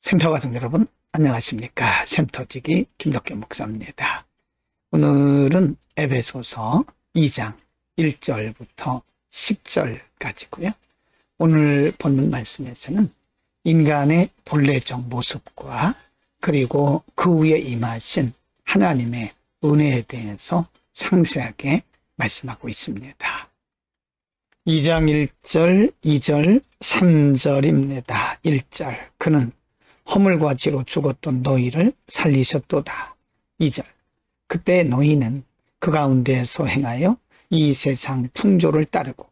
샘터 가족 여러분 안녕하십니까. 샘터지기 김덕겸 목사입니다. 오늘은 에베소서 2장 1절부터 10절까지고요. 오늘 본문 말씀에서는 인간의 본래적 모습과 그리고 그 위에 임하신 하나님의 은혜에 대해서 상세하게 말씀하고 있습니다. 2장 1절, 2절, 3절입니다. 1절, 그는 허물과 죄로 죽었던 너희를 살리셨도다. 2절, 그때 너희는 그 가운데서 행하여 이 세상 풍조를 따르고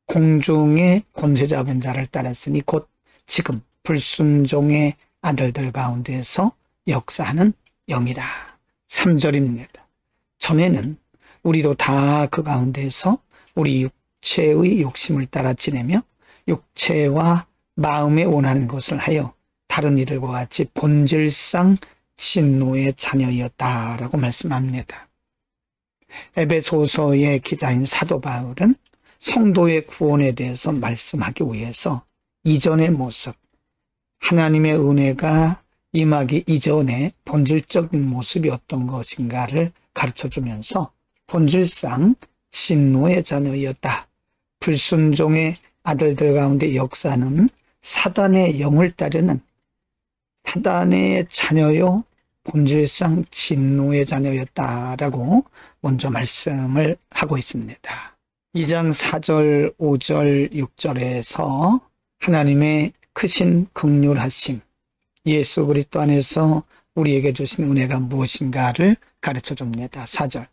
공중의 권세 잡은 자를 따랐으니 곧 지금 불순종의 아들들 가운데서 역사하는 영이다. 3절입니다. 전에는 우리도 다 그 가운데서 우리 육체의 욕심을 따라 지내며 육체와 마음에 원하는 것을 하여 다른 이들과 같이 본질상 진노의 자녀였다라고 말씀합니다. 에베소서의 기자인 사도 바울은 성도의 구원에 대해서 말씀하기 위해서 이전의 모습, 하나님의 은혜가 임하기 이전의 본질적인 모습이 어떤 것인가를 가르쳐주면서 본질상 진노의 자녀였다. 불순종의 아들들 가운데 역사는 사단의 영을 따르는 사단의 자녀요 본질상 진노의 자녀였다라고 먼저 말씀을 하고 있습니다. 2장 4절, 5절, 6절에서 하나님의 크신 긍휼하심, 예수 그리스도 안에서 우리에게 주신 은혜가 무엇인가를 가르쳐 줍니다. 4절,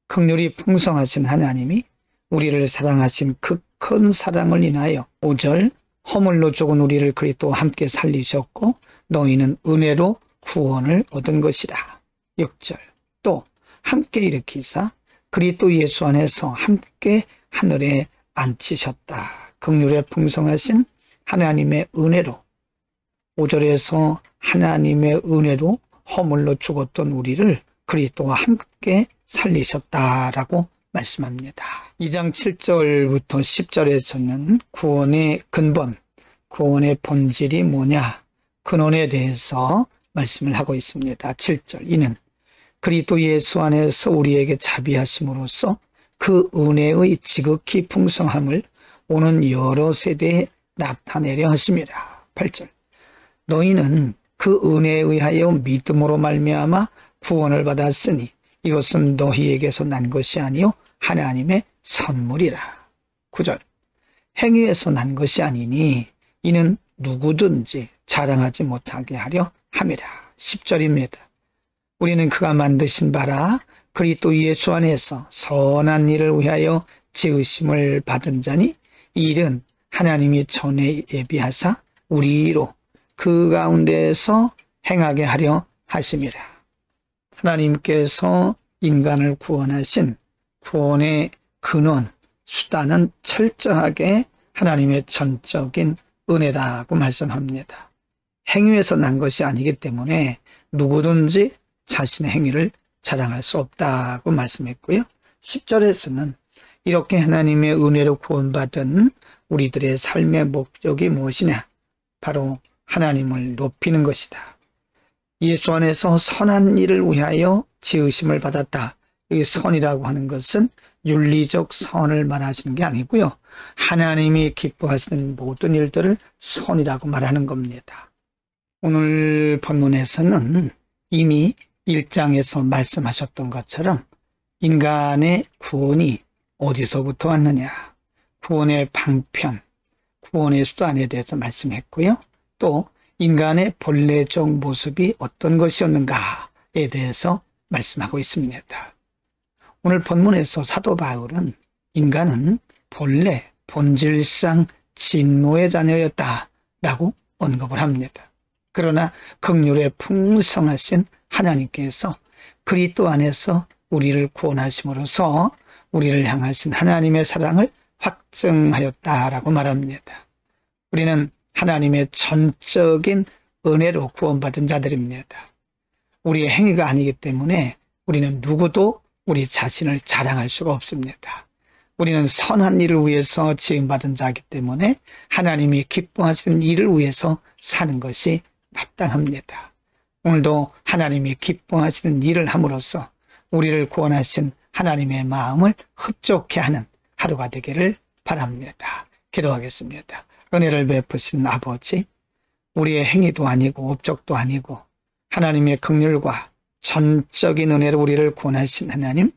긍휼이 풍성하신 하나님이 우리를 사랑하신 그 큰 사랑을 인하여. 5절, 허물로 죽은 우리를 그리스도와 함께 살리셨고 너희는 은혜로 구원을 얻은 것이다. 6절, 또 함께 일으키사 그리스도 예수 안에서 함께 하늘에 앉히셨다. 긍휼에 풍성하신 하나님의 은혜로. 5절에서 하나님의 은혜로 허물로 죽었던 우리를 그리스도와 함께 살리셨다라고 말씀합니다. 2장 7절부터 10절에서는 구원의 근본, 구원의 본질이 뭐냐, 근원에 대해서 말씀을 하고 있습니다. 7절, 이는 그리스도 예수 안에서 우리에게 자비하심으로써 그 은혜의 지극히 풍성함을 오는 여러 세대에 나타내려 하심이라. 8절, 너희는 그 은혜에 의하여 믿음으로 말미암아 구원을 받았으니 이것은 너희에게서 난 것이 아니요 하나님의 선물이라. 9절, 행위에서 난 것이 아니니 이는 누구든지 자랑하지 못하게 하려 함이라. 10절입니다. 우리는 그가 만드신 바라 그리스도 예수 안에서 선한 일을 위하여 지으심을 받은 자니 이 일은 하나님이 전에 예비하사 우리로 그 가운데에서 행하게 하려 하심이라. 하나님께서 인간을 구원하신 구원의 근원, 수단은 철저하게 하나님의 전적인 은혜라고 말씀합니다. 행위에서 난 것이 아니기 때문에 누구든지 자신의 행위를 자랑할 수 없다고 말씀했고요. 10절에서는 이렇게 하나님의 은혜로 구원받은 우리들의 삶의 목적이 무엇이냐? 바로 하나님을 높이는 것이다. 예수 안에서 선한 일을 위하여 지으심을 받았다. 이 선이라고 하는 것은 윤리적 선을 말하시는 게 아니고요. 하나님이 기뻐하시는 모든 일들을 선이라고 말하는 겁니다. 오늘 본문에서는 이미 1장에서 말씀하셨던 것처럼 인간의 구원이 어디서부터 왔느냐, 구원의 방편, 구원의 수단에 대해서 말씀했고요. 또 인간의 본래적 모습이 어떤 것이었는가에 대해서 말씀하고 있습니다. 오늘 본문에서 사도 바울은 인간은 본래 본질상 진노의 자녀였다라고 언급을 합니다. 그러나 긍휼에 풍성하신 하나님께서 그리스도 안에서 우리를 구원하심으로써 우리를 향하신 하나님의 사랑을 확증하였다라고 말합니다. 우리는 하나님의 전적인 은혜로 구원받은 자들입니다. 우리의 행위가 아니기 때문에 우리는 누구도 우리 자신을 자랑할 수가 없습니다. 우리는 선한 일을 위해서 지음받은 자이기 때문에 하나님이 기뻐하시는 일을 위해서 사는 것이 마땅합니다. 오늘도 하나님이 기뻐하시는 일을 함으로써 우리를 구원하신 하나님의 마음을 흡족해 하는 하루가 되기를 바랍니다. 기도하겠습니다. 은혜를 베푸신 아버지, 우리의 행위도 아니고 업적도 아니고 하나님의 긍휼과 전적인 은혜로 우리를 구원하신 하나님,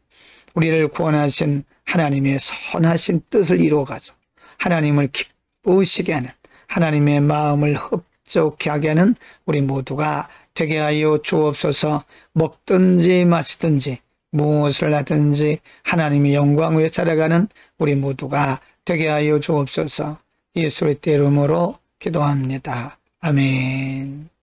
우리를 구원하신 하나님의 선하신 뜻을 이루어가서 하나님을 기쁘시게 하는, 하나님의 마음을 흡족해 하게 하는 우리 모두가 되게 하여 주옵소서. 먹든지 마시든지 무엇을 하든지 하나님의 영광 위에 살아가는 우리 모두가 되게 하여 주옵소서. 예수의 이름으로 기도합니다. 아멘.